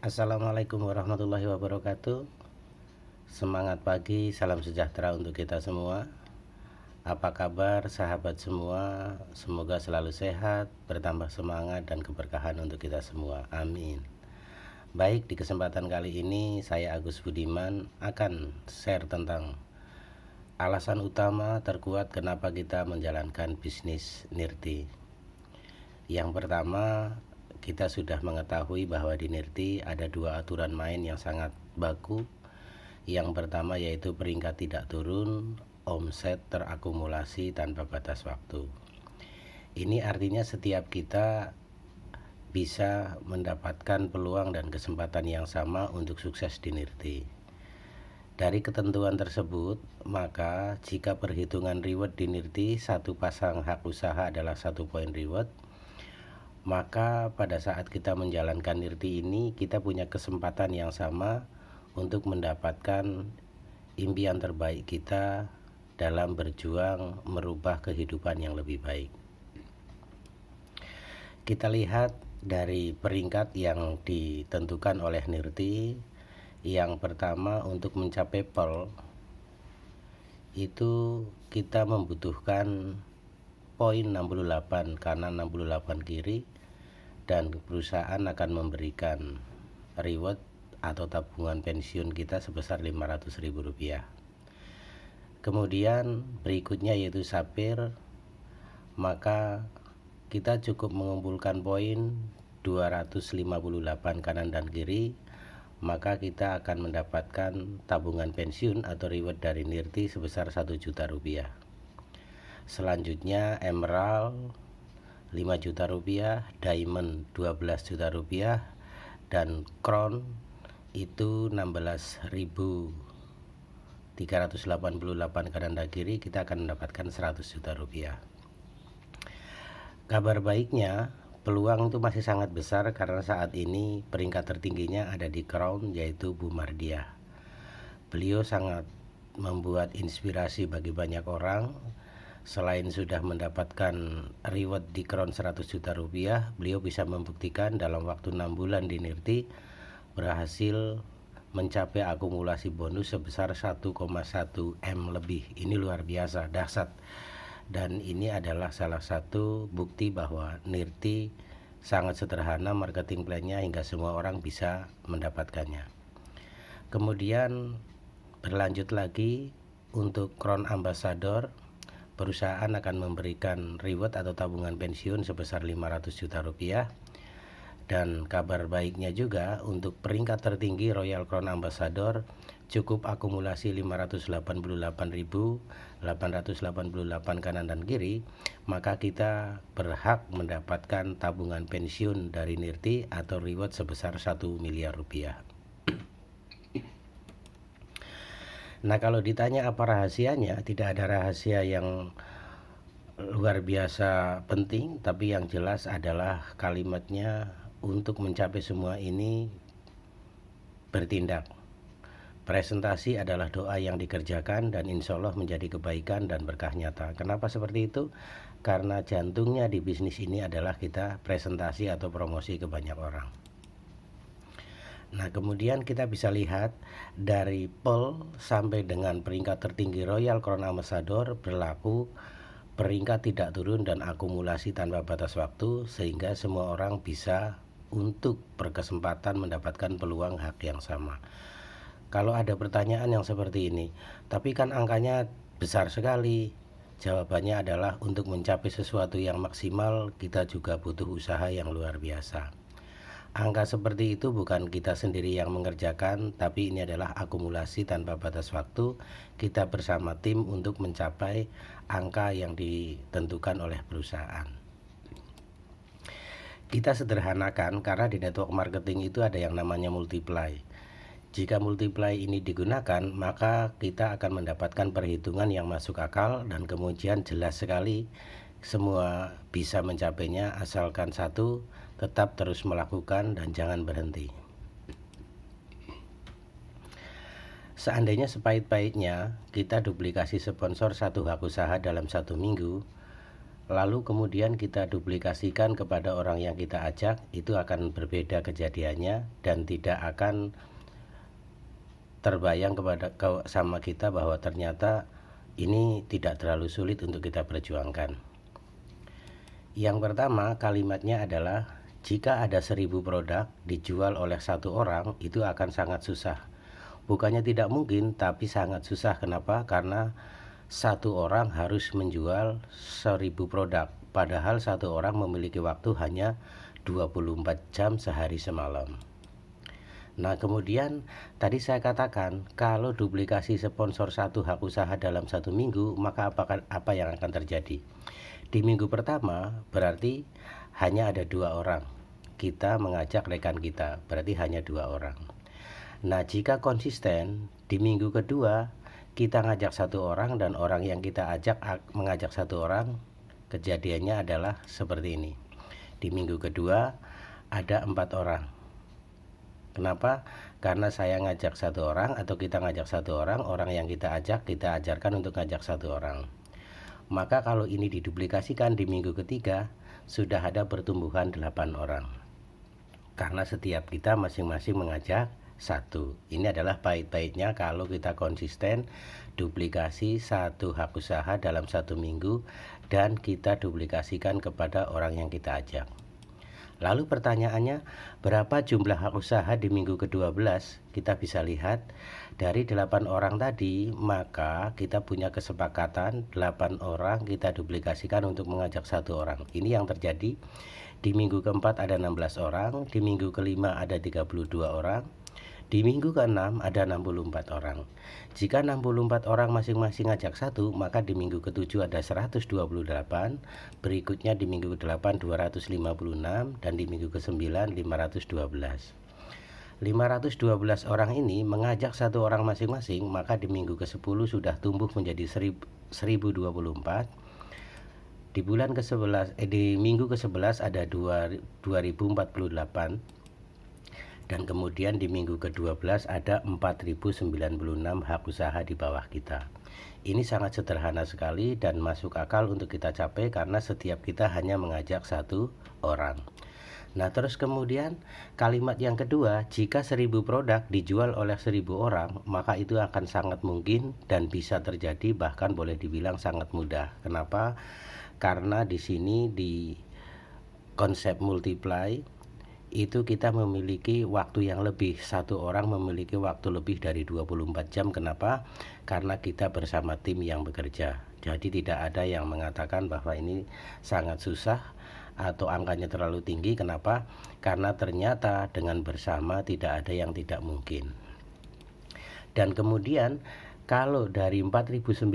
Assalamualaikum warahmatullahi wabarakatuh. Semangat pagi, salam sejahtera untuk kita semua. Apa kabar sahabat semua? Semoga selalu sehat, bertambah semangat dan keberkahan untuk kita semua. Amin. Baik, di kesempatan kali ini saya Agus Budiman akan share tentang alasan utama terkuat kenapa kita menjalankan bisnis Nirti. Yang pertama, kita sudah mengetahui bahwa di Nirti ada dua aturan main yang sangat baku. Yang pertama yaitu peringkat tidak turun, omset terakumulasi tanpa batas waktu. Ini artinya setiap kita bisa mendapatkan peluang dan kesempatan yang sama untuk sukses di Nirti. Dari ketentuan tersebut, maka jika perhitungan reward di Nirti satu pasang hak usaha adalah 1 poin reward, maka pada saat kita menjalankan Nirti ini kita punya kesempatan yang sama untuk mendapatkan impian terbaik kita dalam berjuang merubah kehidupan yang lebih baik. Kita lihat dari peringkat yang ditentukan oleh Nirti. Yang pertama, untuk mencapai PEL itu kita membutuhkan poin 68 kanan 68 kiri, dan perusahaan akan memberikan reward atau tabungan pensiun kita sebesar Rp500.000. Kemudian berikutnya yaitu Sapir, maka kita cukup mengumpulkan poin 258 kanan dan kiri, maka kita akan mendapatkan tabungan pensiun atau reward dari Nirti sebesar Rp1 juta. Selanjutnya Emerald 5 juta rupiah, Diamond 12 juta rupiah, dan Crown itu 16.388 kanan dan kiri, kita akan mendapatkan 100 juta rupiah. Kabar baiknya, peluang itu masih sangat besar karena saat ini peringkat tertingginya ada di Crown, yaitu Bu Mardia. Beliau sangat membuat inspirasi bagi banyak orang. Selain sudah mendapatkan reward di Crown 100 juta rupiah, beliau bisa membuktikan dalam waktu 6 bulan di Nirti berhasil mencapai akumulasi bonus sebesar 1,1 M lebih. Ini luar biasa, dahsyat. Dan ini adalah salah satu bukti bahwa Nirti sangat sederhana marketing plan-nya hingga semua orang bisa mendapatkannya. Kemudian berlanjut lagi untuk Crown Ambassador, perusahaan akan memberikan reward atau tabungan pensiun sebesar 500 juta rupiah. Dan kabar baiknya juga untuk peringkat tertinggi Royal Crown Ambassador cukup akumulasi 588.888 kanan dan kiri, maka kita berhak mendapatkan tabungan pensiun dari Nirti atau reward sebesar 1 miliar rupiah. Nah, kalau ditanya apa rahasianya, tidak ada rahasia yang luar biasa penting, tapi yang jelas adalah kalimatnya, untuk mencapai semua ini bertindak. Presentasi adalah doa yang dikerjakan dan insya Allah menjadi kebaikan dan berkah nyata. Kenapa seperti itu? Karena jantungnya di bisnis ini adalah kita presentasi atau promosi ke banyak orang. Nah, kemudian kita bisa lihat dari PEL sampai dengan peringkat tertinggi Royal Crown Ambassador berlaku peringkat tidak turun dan akumulasi tanpa batas waktu, sehingga semua orang bisa untuk berkesempatan mendapatkan peluang hak yang sama. Kalau ada pertanyaan yang seperti ini, tapi kan angkanya besar sekali, jawabannya adalah untuk mencapai sesuatu yang maksimal kita juga butuh usaha yang luar biasa. Angka seperti itu bukan kita sendiri yang mengerjakan, tapi ini adalah akumulasi tanpa batas waktu kita bersama tim untuk mencapai angka yang ditentukan oleh perusahaan. Kita sederhanakan karena di network marketing itu ada yang namanya multiply. Jika multiply ini digunakan, maka kita akan mendapatkan perhitungan yang masuk akal dan kemudian jelas sekali semua bisa mencapainya, asalkan satu, tetap terus melakukan dan jangan berhenti. Seandainya sepahit-pahitnya kita duplikasi sponsor satu hak usaha dalam 1 minggu, lalu kemudian kita duplikasikan kepada orang yang kita ajak, itu akan berbeda kejadiannya dan tidak akan terbayang sama kita bahwa ternyata ini tidak terlalu sulit untuk kita perjuangkan. Yang pertama, kalimatnya adalah jika ada 1000 produk dijual oleh satu orang, itu akan sangat susah. Bukannya tidak mungkin, tapi sangat susah. Kenapa? Karena satu orang harus menjual 1000 produk, padahal satu orang memiliki waktu hanya 24 jam sehari semalam. Nah, kemudian tadi saya katakan kalau duplikasi sponsor satu hak usaha dalam 1 minggu, maka apa yang akan terjadi? Di minggu pertama berarti hanya ada 2 orang. Kita mengajak rekan kita, berarti hanya 2 orang. Nah, jika konsisten di minggu kedua kita ngajak 1 orang dan orang yang kita ajak mengajak 1 orang, kejadiannya adalah seperti ini. Di minggu kedua ada 4 orang. Kenapa? Karena saya ngajak 1 orang atau kita ngajak 1 orang, orang yang kita ajak kita ajarkan untuk ngajak 1 orang. Maka kalau ini diduplikasikan di minggu ketiga sudah ada pertumbuhan 8 orang. Karena setiap kita masing-masing mengajak 1. Ini adalah pahit-pahitnya kalau kita konsisten duplikasi 1 hak usaha dalam 1 minggu dan kita duplikasikan kepada orang yang kita ajak. Lalu pertanyaannya, berapa jumlah hak usaha di minggu ke-12? Kita bisa lihat dari 8 orang tadi, maka kita punya kesepakatan 8 orang kita duplikasikan untuk mengajak 1 orang. Ini yang terjadi. Di minggu keempat ada 16 orang, di minggu kelima ada 32 orang, di minggu ke-6 ada 64 orang. Jika 64 orang masing-masing ngajak 1, maka di minggu ke-7 ada 128, berikutnya di minggu ke-8 256, dan di minggu ke-9 512. 512 orang ini mengajak 1 orang masing-masing, maka di minggu ke-10 sudah tumbuh menjadi 1024. Di minggu ke-11 ada 2048. Dan kemudian di minggu ke-12 ada 4096 hak usaha di bawah kita. Ini sangat sederhana sekali dan masuk akal untuk kita capai karena setiap kita hanya mengajak 1 orang. Nah, terus kemudian kalimat yang kedua, jika 1000 produk dijual oleh 1000 orang, maka itu akan sangat mungkin dan bisa terjadi, bahkan boleh dibilang sangat mudah. Kenapa? Karena di sini di konsep multiply itu kita memiliki waktu yang lebih. 1 orang memiliki waktu lebih dari 24 jam. Kenapa? Karena kita bersama tim yang bekerja. Jadi tidak ada yang mengatakan bahwa ini sangat susah atau angkanya terlalu tinggi. Kenapa? Karena ternyata dengan bersama tidak ada yang tidak mungkin. Dan kemudian kalau dari 4096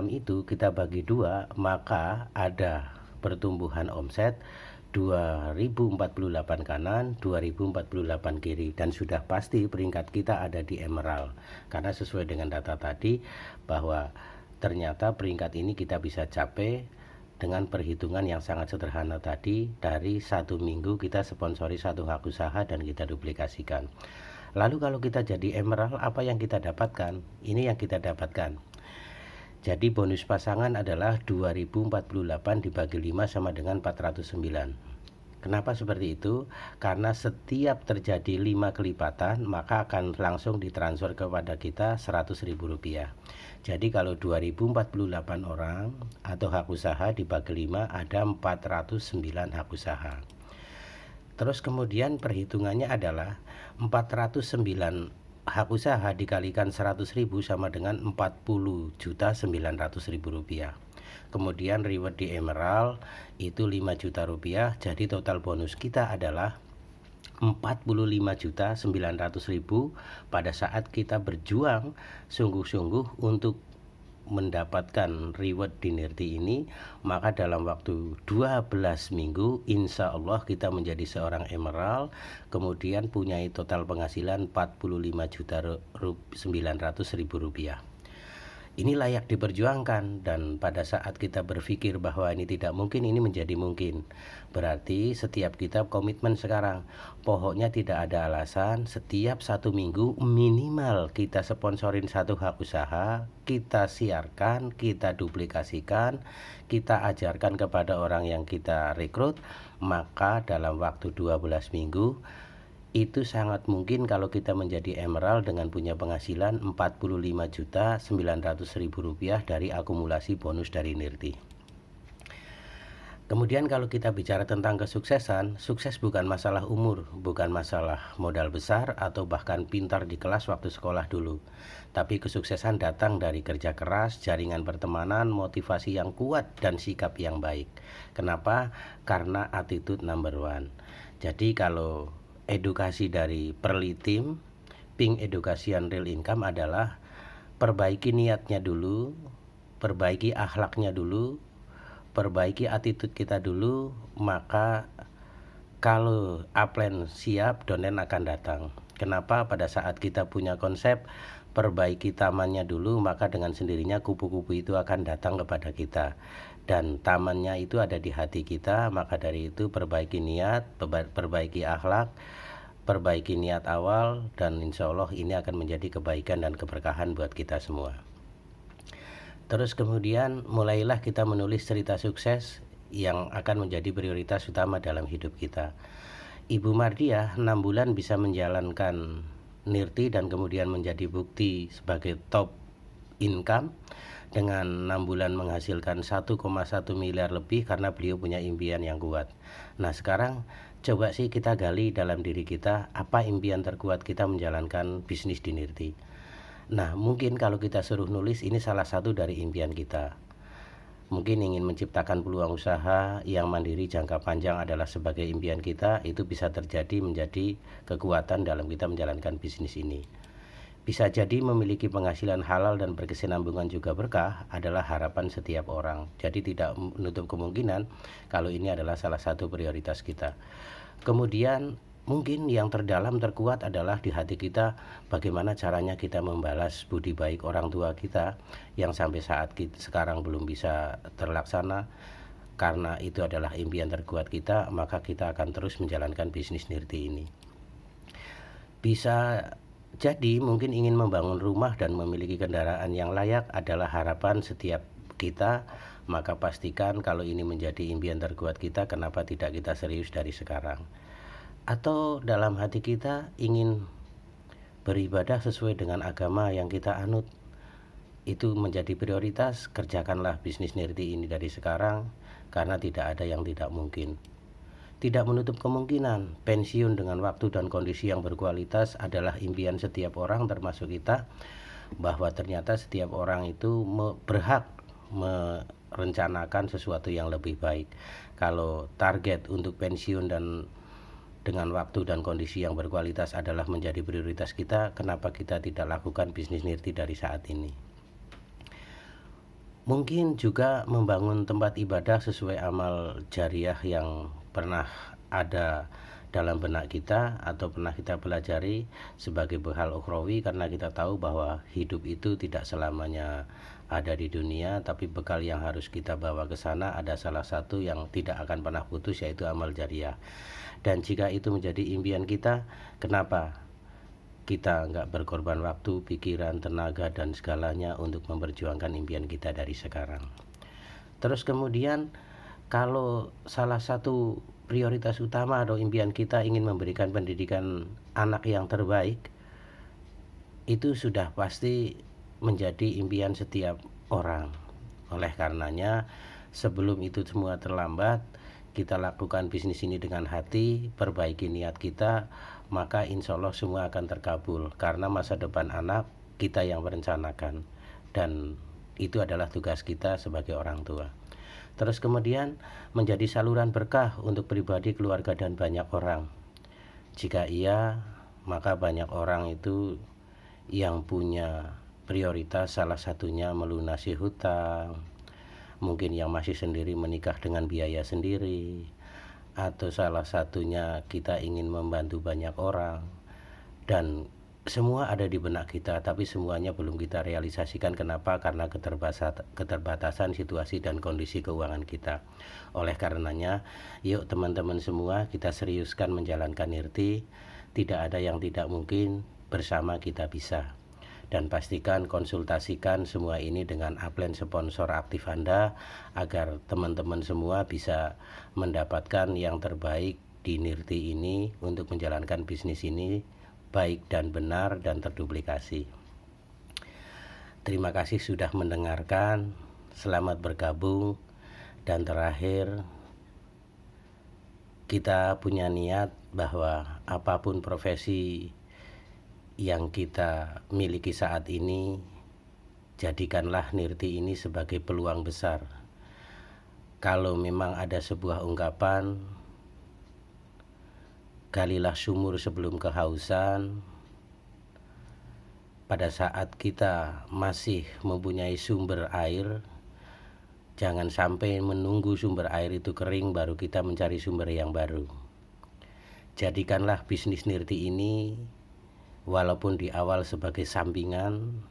itu kita bagi 2, maka ada pertumbuhan omset 2048 kanan, 2048 kiri, dan sudah pasti peringkat kita ada di emerald. Karena sesuai dengan data tadi bahwa ternyata peringkat ini kita bisa capai dengan perhitungan yang sangat sederhana tadi. Dari 1 minggu kita sponsori 1 hak usaha dan kita duplikasikan. Lalu kalau kita jadi emerald, apa yang kita dapatkan? Ini yang kita dapatkan. Jadi bonus pasangan adalah 2048 dibagi 5 sama dengan 409. Kenapa seperti itu? Karena setiap terjadi 5 kelipatan, maka akan langsung ditransfer kepada kita Rp100.000. Jadi kalau 2048 orang atau hak usaha dibagi 5 ada 409 hak usaha. Terus kemudian perhitungannya adalah 409 hak usaha dikalikan 100.000 sama dengan 40.900.000 rupiah. Kemudian reward di emerald itu 5 juta rupiah. Jadi total bonus kita adalah 45.900.000 pada saat kita berjuang sungguh-sungguh untuk mendapatkan reward di Nirti ini. Maka dalam waktu 12 minggu insya Allah kita menjadi seorang emerald, kemudian punya total penghasilan 45.900.000 rupiah. ini layak diperjuangkan, dan pada saat kita berpikir bahwa ini tidak mungkin, ini menjadi mungkin. Berarti setiap kita komitmen sekarang, pokoknya tidak ada alasan setiap 1 minggu minimal kita sponsorin satu hak usaha, kita siarkan, kita duplikasikan, kita ajarkan kepada orang yang kita rekrut, maka dalam waktu 12 minggu itu sangat mungkin kalau kita menjadi emerald dengan punya penghasilan 45.900.000 rupiah dari akumulasi bonus dari Nirti. Kemudian kalau kita bicara tentang kesuksesan, sukses bukan masalah umur, bukan masalah modal besar atau bahkan pintar di kelas waktu sekolah dulu. Tapi kesuksesan datang dari kerja keras, jaringan pertemanan, motivasi yang kuat, dan sikap yang baik. Kenapa? Karena attitude number one. Jadi kalau edukasi dari Perlitim, Pink Education Real Income adalah perbaiki niatnya dulu, perbaiki akhlaknya dulu, perbaiki attitude kita dulu, maka kalau upline siap, downline akan datang. Kenapa? Pada saat kita punya konsep perbaiki tamannya dulu, maka dengan sendirinya kupu-kupu itu akan datang kepada kita. Dan tamannya itu ada di hati kita, maka dari itu perbaiki niat, perbaiki akhlak, perbaiki niat awal, dan insya Allah ini akan menjadi kebaikan dan keberkahan buat kita semua. Terus kemudian mulailah kita menulis cerita sukses yang akan menjadi prioritas utama dalam hidup kita. Ibu Mardiah 6 bulan bisa menjalankan Nirti dan kemudian menjadi bukti sebagai top income dengan 6 bulan menghasilkan 1,1 miliar lebih karena beliau punya impian yang kuat. Nah sekarang coba sih kita gali dalam diri kita, apa impian terkuat kita menjalankan bisnis di Nirti. Nah mungkin kalau kita suruh nulis, ini salah satu dari impian kita. Mungkin ingin menciptakan peluang usaha yang mandiri jangka panjang adalah sebagai impian kita, itu bisa terjadi menjadi kekuatan dalam kita menjalankan bisnis ini. Bisa jadi memiliki penghasilan halal dan berkesinambungan juga berkah adalah harapan setiap orang. Jadi tidak menutup kemungkinan kalau ini adalah salah satu prioritas kita. Kemudian mungkin yang terdalam terkuat adalah di hati kita, bagaimana caranya kita membalas budi baik orang tua kita yang sampai saat sekarang belum bisa terlaksana. Karena itu adalah impian terkuat kita, maka kita akan terus menjalankan bisnis Nirti ini. Bisa jadi mungkin ingin membangun rumah dan memiliki kendaraan yang layak adalah harapan setiap kita, maka pastikan kalau ini menjadi impian terkuat kita, kenapa tidak kita serius dari sekarang. Atau dalam hati kita ingin beribadah sesuai dengan agama yang kita anut, itu menjadi prioritas, kerjakanlah bisnis Nirti ini dari sekarang, karena tidak ada yang tidak mungkin. Tidak menutup kemungkinan pensiun dengan waktu dan kondisi yang berkualitas adalah impian setiap orang termasuk kita, bahwa ternyata setiap orang itu berhak merencanakan sesuatu yang lebih baik. Kalau target untuk pensiun dan dengan waktu dan kondisi yang berkualitas adalah menjadi prioritas kita, kenapa kita tidak lakukan bisnis Nirti dari saat ini? Mungkin juga membangun tempat ibadah sesuai amal jariah yang pernah ada dalam benak kita atau pernah kita pelajari sebagai bekal ukhrawi, karena kita tahu bahwa hidup itu tidak selamanya ada di dunia, tapi bekal yang harus kita bawa ke sana ada salah satu yang tidak akan pernah putus, yaitu amal jariah. Dan jika itu menjadi impian kita, kenapa kita nggak berkorban waktu, pikiran, tenaga, dan segalanya untuk memperjuangkan impian kita dari sekarang. Terus kemudian kalau salah satu prioritas utama atau impian kita ingin memberikan pendidikan anak yang terbaik, itu sudah pasti menjadi impian setiap orang. Oleh karenanya, sebelum itu semua terlambat, kita lakukan bisnis ini dengan hati, perbaiki niat kita, maka insya Allah semua akan terkabul, karena masa depan anak kita yang merencanakan, dan itu adalah tugas kita sebagai orang tua. Terus kemudian menjadi saluran berkah untuk pribadi, keluarga, dan banyak orang. Jika iya, maka banyak orang itu yang punya prioritas, salah satunya melunasi hutang, mungkin yang masih sendiri menikah dengan biaya sendiri, atau salah satunya kita ingin membantu banyak orang. Dan semua ada di benak kita, tapi semuanya belum kita realisasikan. Kenapa? Karena keterbatasan situasi dan kondisi keuangan kita. Oleh karenanya, yuk teman-teman semua, kita seriuskan menjalankan IRTI. Tidak ada yang tidak mungkin, bersama kita bisa. Dan pastikan konsultasikan semua ini dengan upline sponsor aktif Anda, agar teman-teman semua bisa mendapatkan yang terbaik di NIRTI ini untuk menjalankan bisnis ini baik dan benar dan terduplikasi. Terima kasih sudah mendengarkan, selamat bergabung, dan terakhir kita punya niat bahwa apapun profesi yang kita miliki saat ini, jadikanlah NIRTI ini sebagai peluang besar. Kalau memang ada sebuah ungkapan, galilah sumur sebelum kehausan. Pada saat kita masih mempunyai sumber air, jangan sampai menunggu sumber air itu kering baru kita mencari sumber yang baru. Jadikanlah bisnis NIRTI ini walaupun di awal sebagai sampingan,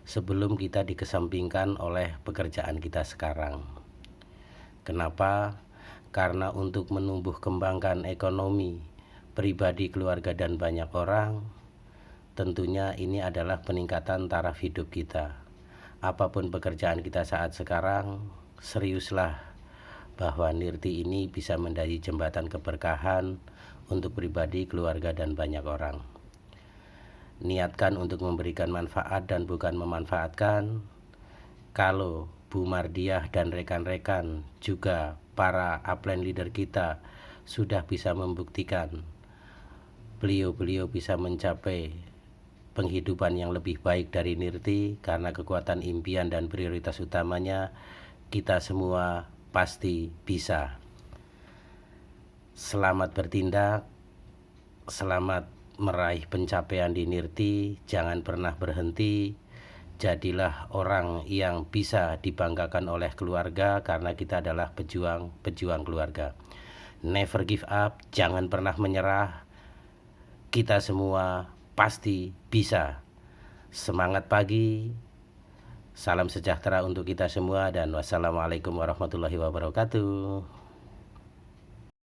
sebelum kita dikesampingkan oleh pekerjaan kita sekarang. Kenapa? Karena untuk menumbuh kembangkan ekonomi pribadi, keluarga, dan banyak orang, tentunya ini adalah peningkatan taraf hidup kita. Apapun pekerjaan kita saat sekarang, seriuslah bahwa NIRTI ini bisa menjadi jembatan keberkahan untuk pribadi, keluarga, dan banyak orang. Niatkan untuk memberikan manfaat dan bukan memanfaatkan. Kalau Bu Mardiah dan rekan-rekan, juga para upline leader kita sudah bisa membuktikan beliau bisa mencapai penghidupan yang lebih baik dari NIRTI karena kekuatan impian dan prioritas utamanya, kita semua pasti bisa. Selamat bertindak, selamat meraih pencapaian di NIRTI, jangan pernah berhenti. Jadilah orang yang bisa dibanggakan oleh keluarga karena kita adalah pejuang keluarga. Never give up, jangan pernah menyerah. Kita semua pasti bisa. Semangat pagi, salam sejahtera untuk kita semua, dan wassalamualaikum warahmatullahi wabarakatuh.